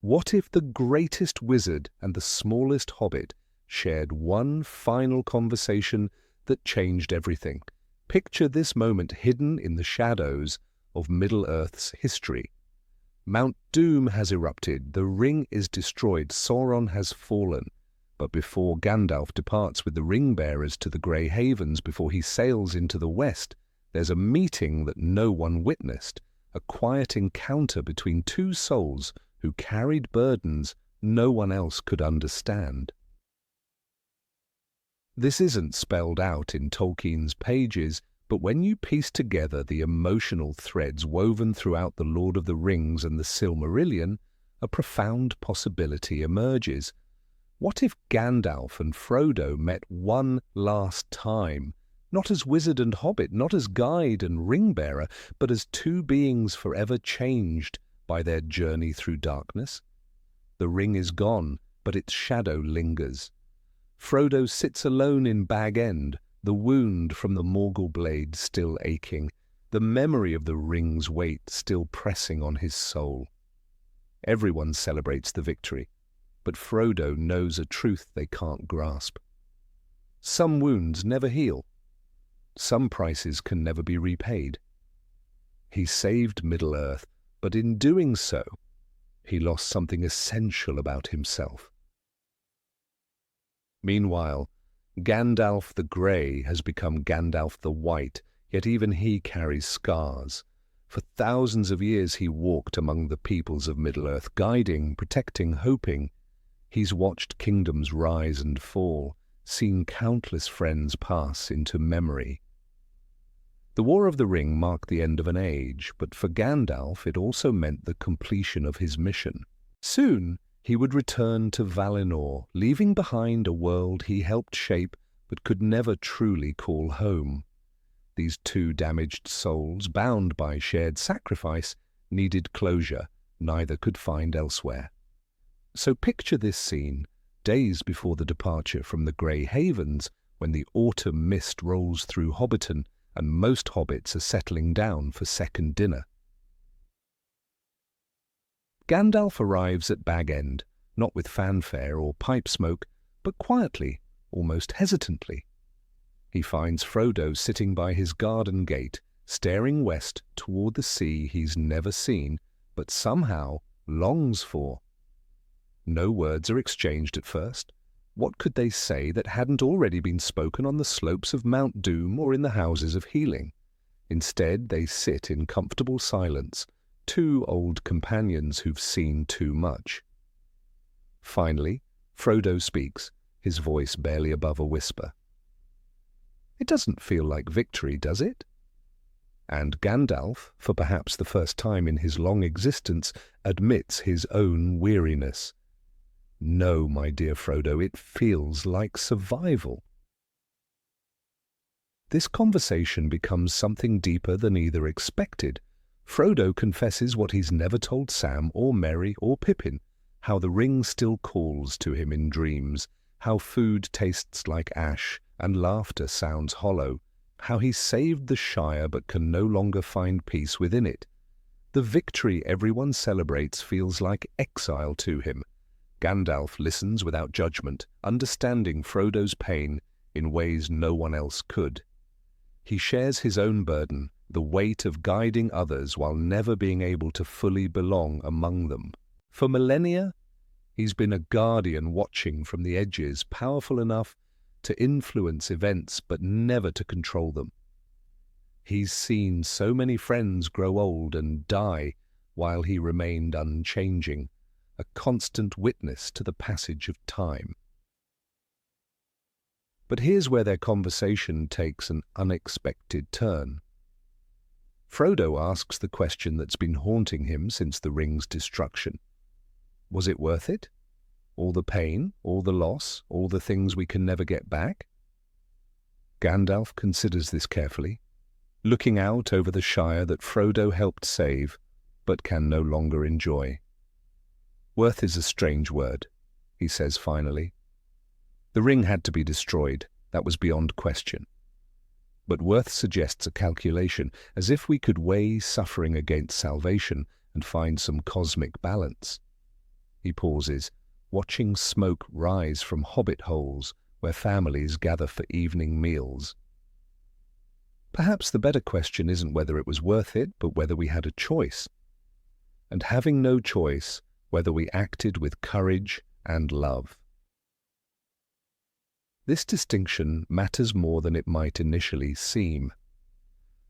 What if the greatest wizard and the smallest hobbit shared one final conversation that changed everything? Picture this moment hidden in the shadows of Middle-earth's history. Mount Doom has erupted, the ring is destroyed, Sauron has fallen. But before Gandalf departs with the ring-bearers to the Grey Havens, before he sails into the west, there's a meeting that no one witnessed, a quiet encounter between two souls who carried burdens no one else could understand. This isn't spelled out in Tolkien's pages, but when you piece together the emotional threads woven throughout The Lord of the Rings and the Silmarillion, a profound possibility emerges. What if Gandalf and Frodo met one last time, not as wizard and hobbit, not as guide and ring-bearer, but as two beings forever changed by their journey through darkness? The ring is gone, but its shadow lingers. Frodo sits alone in Bag End, the wound from the Morgul blade still aching, the memory of the ring's weight still pressing on his soul. Everyone celebrates the victory, but Frodo knows a truth they can't grasp. Some wounds never heal. Some prices can never be repaid. He saved Middle-earth, but in doing so, he lost something essential about himself. Meanwhile, Gandalf the Grey has become Gandalf the White, yet even he carries scars. For thousands of years he walked among the peoples of Middle-earth, guiding, protecting, hoping. He's watched kingdoms rise and fall, seen countless friends pass into memory. The War of the Ring marked the end of an age, but for Gandalf it also meant the completion of his mission. Soon he would return to Valinor, leaving behind a world he helped shape but could never truly call home. These two damaged souls, bound by shared sacrifice, needed closure neither could find elsewhere. So picture this scene, days before the departure from the Grey Havens, when the autumn mist rolls through Hobbiton and most hobbits are settling down for second dinner. Gandalf arrives at Bag End, not with fanfare or pipe smoke, but quietly, almost hesitantly. He finds Frodo sitting by his garden gate, staring west toward the sea he's never seen, but somehow longs for. No words are exchanged at first. What could they say that hadn't already been spoken on the slopes of Mount Doom or in the Houses of Healing? Instead, they sit in comfortable silence, two old companions who've seen too much. Finally, Frodo speaks, his voice barely above a whisper. "It doesn't feel like victory, does it?" And Gandalf, for perhaps the first time in his long existence, admits his own weariness. "No, my dear Frodo, it feels like survival." This conversation becomes something deeper than either expected. Frodo confesses what he's never told Sam or Merry or Pippin, how the ring still calls to him in dreams, how food tastes like ash and laughter sounds hollow, how he saved the Shire but can no longer find peace within it. The victory everyone celebrates feels like exile to him. Gandalf listens without judgment, understanding Frodo's pain in ways no one else could. He shares his own burden, the weight of guiding others while never being able to fully belong among them. For millennia, he's been a guardian watching from the edges, powerful enough to influence events but never to control them. He's seen so many friends grow old and die while he remained unchanging, a constant witness to the passage of time. But here's where their conversation takes an unexpected turn. Frodo asks the question that's been haunting him since the ring's destruction. Was it worth it? All the pain, all the loss, all the things we can never get back? Gandalf considers this carefully, looking out over the Shire that Frodo helped save, but can no longer enjoy. "Worth is a strange word," he says finally. "The ring had to be destroyed, that was beyond question. But worth suggests a calculation, as if we could weigh suffering against salvation and find some cosmic balance. He pauses, watching smoke rise from hobbit holes where families gather for evening meals. Perhaps the better question isn't whether it was worth it, but whether we had a choice. And having no choice, whether we acted with courage and love. This distinction matters more than it might initially seem.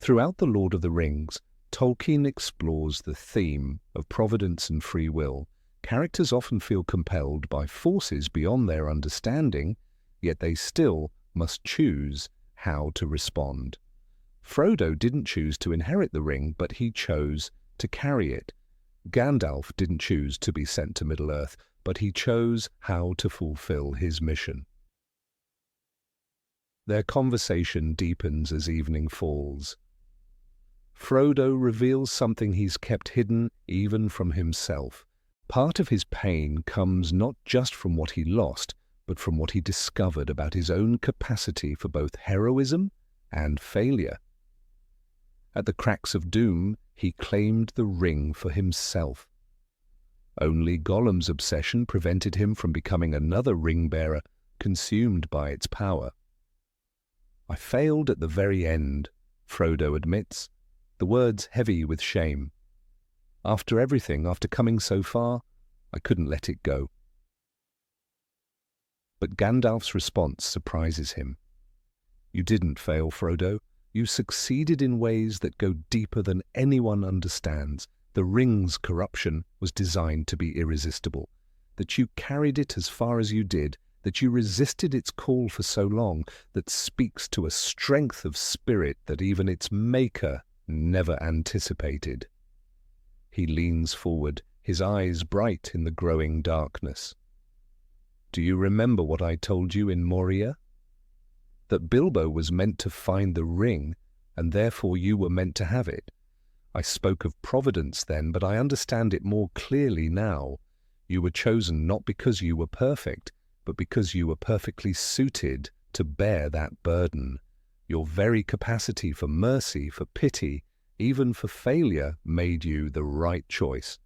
Throughout The Lord of the Rings, Tolkien explores the theme of providence and free will. Characters often feel compelled by forces beyond their understanding, yet they still must choose how to respond. Frodo didn't choose to inherit the ring, but he chose to carry it. Gandalf didn't choose to be sent to Middle-earth, but he chose how to fulfill his mission. Their conversation deepens as evening falls. Frodo reveals something he's kept hidden even from himself. Part of his pain comes not just from what he lost, but from what he discovered about his own capacity for both heroism and failure. At the cracks of doom, he claimed the ring for himself. Only Gollum's obsession prevented him from becoming another ring-bearer, consumed by its power. "I failed at the very end," Frodo admits, the words heavy with shame. "After everything, after coming so far, I couldn't let it go." But Gandalf's response surprises him. "You didn't fail, Frodo. You succeeded in ways that go deeper than anyone understands. The ring's corruption was designed to be irresistible. That you carried it as far as you did, that you resisted its call for so long, that speaks to a strength of spirit that even its maker never anticipated." He leans forward, his eyes bright in the growing darkness. "Do you remember what I told you in Moria? That Bilbo was meant to find the ring, and therefore you were meant to have it. I spoke of providence then, but I understand it more clearly now. You were chosen not because you were perfect, but because you were perfectly suited to bear that burden. Your very capacity for mercy, for pity, even for failure, made you the right choice."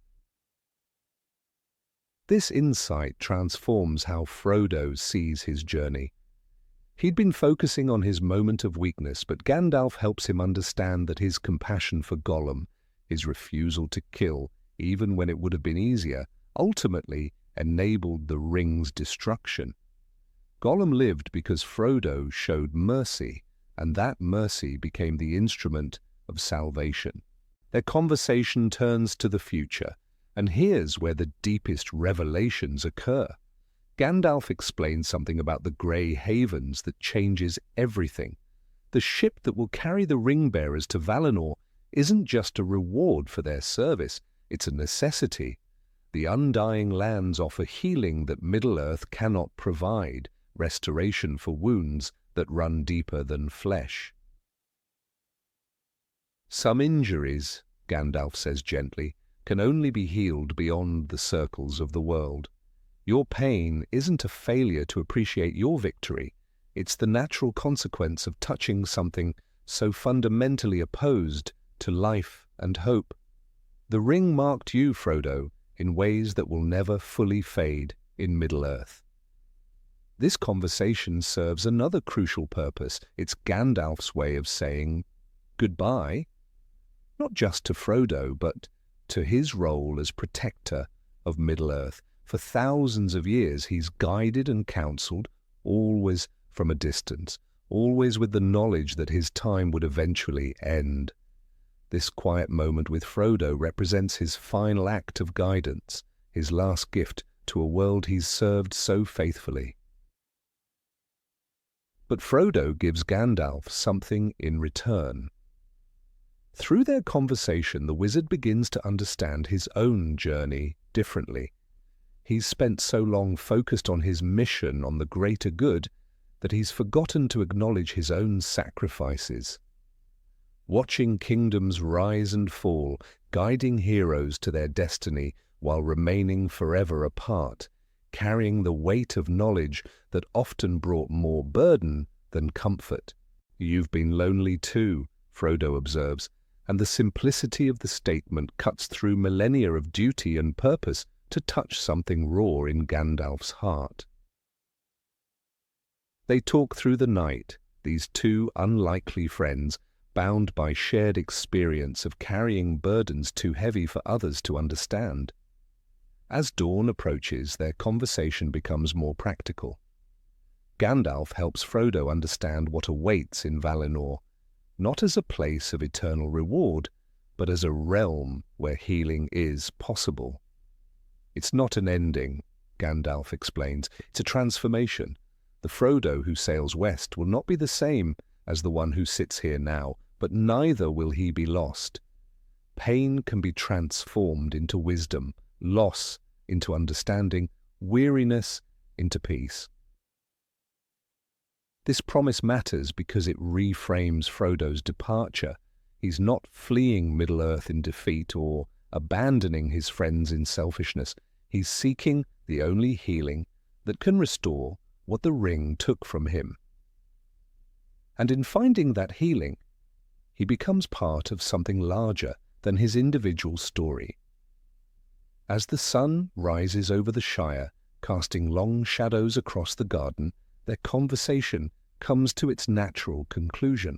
This insight transforms how Frodo sees his journey. He'd been focusing on his moment of weakness, but Gandalf helps him understand that his compassion for Gollum, his refusal to kill, even when it would have been easier, ultimately enabled the ring's destruction. Gollum lived because Frodo showed mercy, and that mercy became the instrument of salvation. Their conversation turns to the future, and here's where the deepest revelations occur. Gandalf explains something about the Grey Havens that changes everything. The ship that will carry the ring-bearers to Valinor isn't just a reward for their service, it's a necessity. The Undying Lands offer healing that Middle-earth cannot provide, restoration for wounds that run deeper than flesh. "Some injuries," Gandalf says gently, "can only be healed beyond the circles of the world. Your pain isn't a failure to appreciate your victory. It's the natural consequence of touching something so fundamentally opposed to life and hope. The ring marked you, Frodo, in ways that will never fully fade in Middle-earth." This conversation serves another crucial purpose. It's Gandalf's way of saying goodbye, not just to Frodo, but to his role as protector of Middle-earth. For thousands of years he's guided and counseled, always from a distance, always with the knowledge that his time would eventually end. This quiet moment with Frodo represents his final act of guidance, his last gift to a world he's served so faithfully. But Frodo gives Gandalf something in return. Through their conversation, the wizard begins to understand his own journey differently. He's spent so long focused on his mission, on the greater good, that he's forgotten to acknowledge his own sacrifices. Watching kingdoms rise and fall, guiding heroes to their destiny while remaining forever apart, carrying the weight of knowledge that often brought more burden than comfort. "You've been lonely too," Frodo observes, and the simplicity of the statement cuts through millennia of duty and purpose to touch something raw in Gandalf's heart. They talk through the night, these two unlikely friends, bound by shared experience of carrying burdens too heavy for others to understand. As dawn approaches, their conversation becomes more practical. Gandalf helps Frodo understand what awaits in Valinor, not as a place of eternal reward, but as a realm where healing is possible. It's not an ending, Gandalf explains. It's a transformation. The Frodo who sails west will not be the same as the one who sits here now, but neither will he be lost. Pain can be transformed into wisdom, loss into understanding, weariness into peace. This promise matters because it reframes Frodo's departure. He's not fleeing Middle-earth in defeat or abandoning his friends in selfishness. He's seeking the only healing that can restore what the ring took from him. And in finding that healing, he becomes part of something larger than his individual story. As the sun rises over the Shire, casting long shadows across the garden, their conversation comes to its natural conclusion.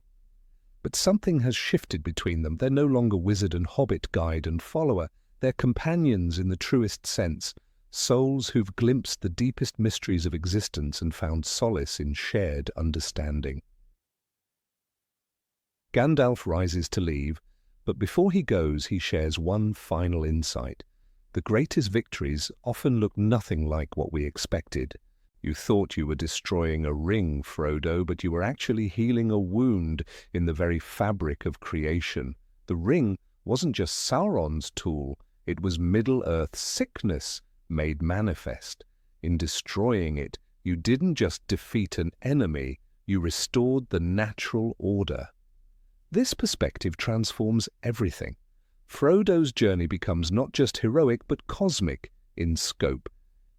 But something has shifted between them. They're no longer wizard and hobbit, guide and follower. They're companions in the truest sense, souls who've glimpsed the deepest mysteries of existence and found solace in shared understanding. Gandalf rises to leave, but before he goes, he shares one final insight. The greatest victories often look nothing like what we expected. You thought you were destroying a ring, Frodo, but you were actually healing a wound in the very fabric of creation. The ring wasn't just Sauron's tool, it was Middle-earth's sickness made manifest. In destroying it, you didn't just defeat an enemy, you restored the natural order. This perspective transforms everything. Frodo's journey becomes not just heroic but cosmic in scope.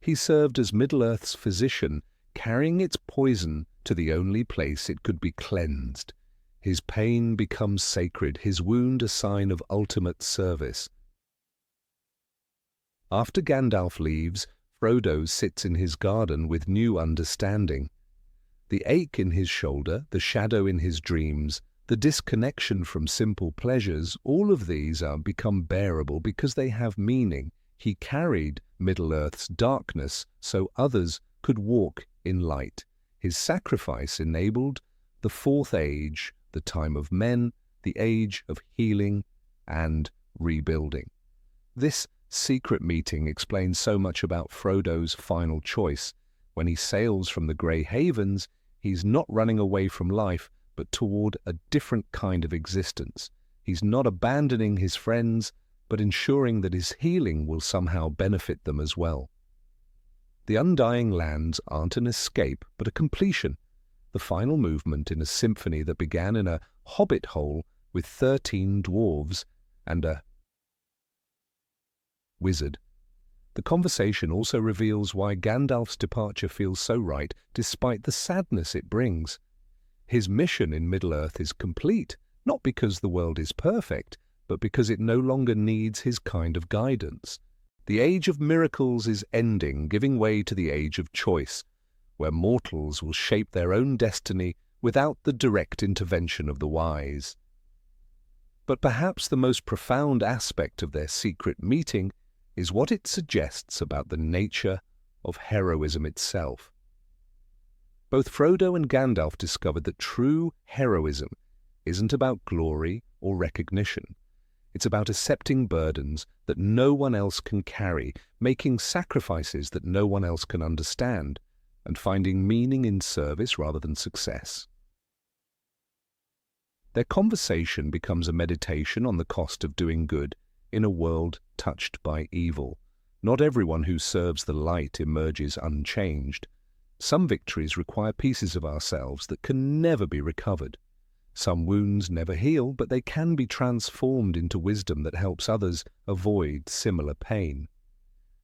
He served as Middle-earth's physician, carrying its poison to the only place it could be cleansed. His pain becomes sacred, his wound a sign of ultimate service. After Gandalf leaves, Frodo sits in his garden with new understanding. The ache in his shoulder, the shadow in his dreams, the disconnection from simple pleasures, all of these are become bearable because they have meaning. He carried Middle-earth's darkness so others could walk in light. His sacrifice enabled the Fourth Age, the time of men, the age of healing and rebuilding. This secret meeting explains so much about Frodo's final choice. When he sails from the Grey Havens, he's not running away from life, but toward a different kind of existence. He's not abandoning his friends, but ensuring that his healing will somehow benefit them as well. The Undying Lands aren't an escape, but a completion, the final movement in a symphony that began in a hobbit hole with 13 dwarves and a wizard. The conversation also reveals why Gandalf's departure feels so right, despite the sadness it brings. His mission in Middle-earth is complete, not because the world is perfect, but because it no longer needs his kind of guidance. The age of miracles is ending, giving way to the age of choice, where mortals will shape their own destiny without the direct intervention of the wise. But perhaps the most profound aspect of their secret meeting is what it suggests about the nature of heroism itself. Both Frodo and Gandalf discovered that true heroism isn't about glory or recognition. It's about accepting burdens that no one else can carry, making sacrifices that no one else can understand, and finding meaning in service rather than success. Their conversation becomes a meditation on the cost of doing good in a world touched by evil. Not everyone who serves the light emerges unchanged. Some victories require pieces of ourselves that can never be recovered. Some wounds never heal, but they can be transformed into wisdom that helps others avoid similar pain.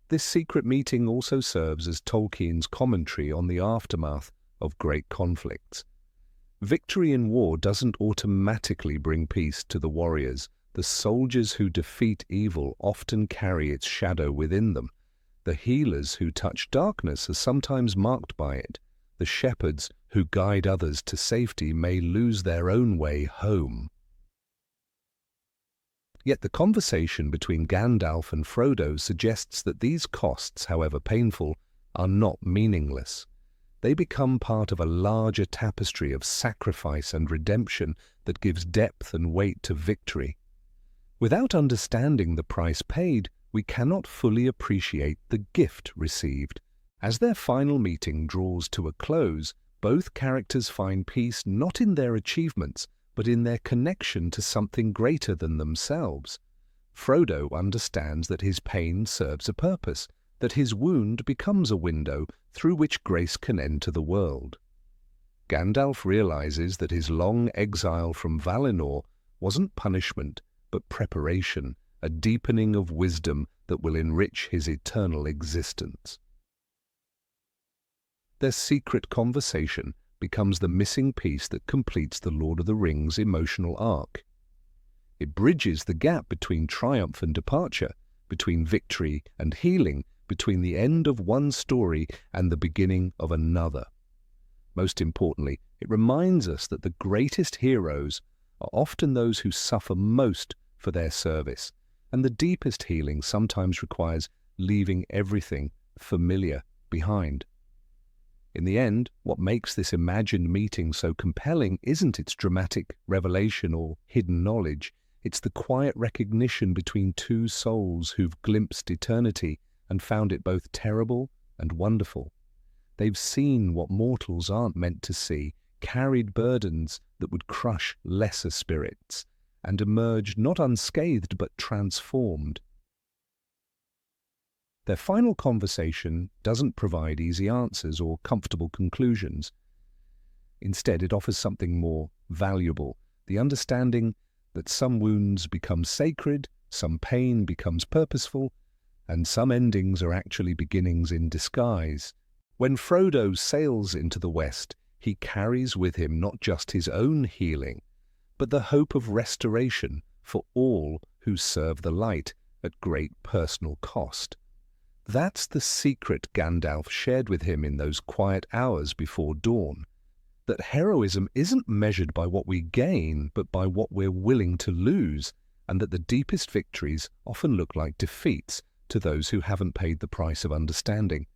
This secret meeting also serves as Tolkien's commentary on the aftermath of great conflicts. Victory in war doesn't automatically bring peace to the warriors. The soldiers who defeat evil often carry its shadow within them. The healers who touch darkness are sometimes marked by it. The shepherds who guide others to safety may lose their own way home. Yet the conversation between Gandalf and Frodo suggests that these costs, however painful, are not meaningless. They become part of a larger tapestry of sacrifice and redemption that gives depth and weight to victory. Without understanding the price paid, we cannot fully appreciate the gift received. As their final meeting draws to a close, both characters find peace not in their achievements, but in their connection to something greater than themselves. Frodo understands that his pain serves a purpose, that his wound becomes a window through which grace can enter the world. Gandalf realizes that his long exile from Valinor wasn't punishment, but preparation, a deepening of wisdom that will enrich his eternal existence. Their secret conversation becomes the missing piece that completes the Lord of the Rings emotional arc. It bridges the gap between triumph and departure, between victory and healing, between the end of one story and the beginning of another. Most importantly, it reminds us that the greatest heroes are often those who suffer most for their service, and the deepest healing sometimes requires leaving everything familiar behind. In the end, what makes this imagined meeting so compelling isn't its dramatic revelation or hidden knowledge, it's the quiet recognition between two souls who've glimpsed eternity and found it both terrible and wonderful. They've seen what mortals aren't meant to see, carried burdens that would crush lesser spirits, and emerged not unscathed but transformed. Their final conversation doesn't provide easy answers or comfortable conclusions. Instead, it offers something more valuable, the understanding that some wounds become sacred, some pain becomes purposeful, and some endings are actually beginnings in disguise. When Frodo sails into the West, he carries with him not just his own healing, but the hope of restoration for all who serve the light at great personal cost. That's the secret Gandalf shared with him in those quiet hours before dawn, that heroism isn't measured by what we gain, but by what we're willing to lose, and that the deepest victories often look like defeats to those who haven't paid the price of understanding.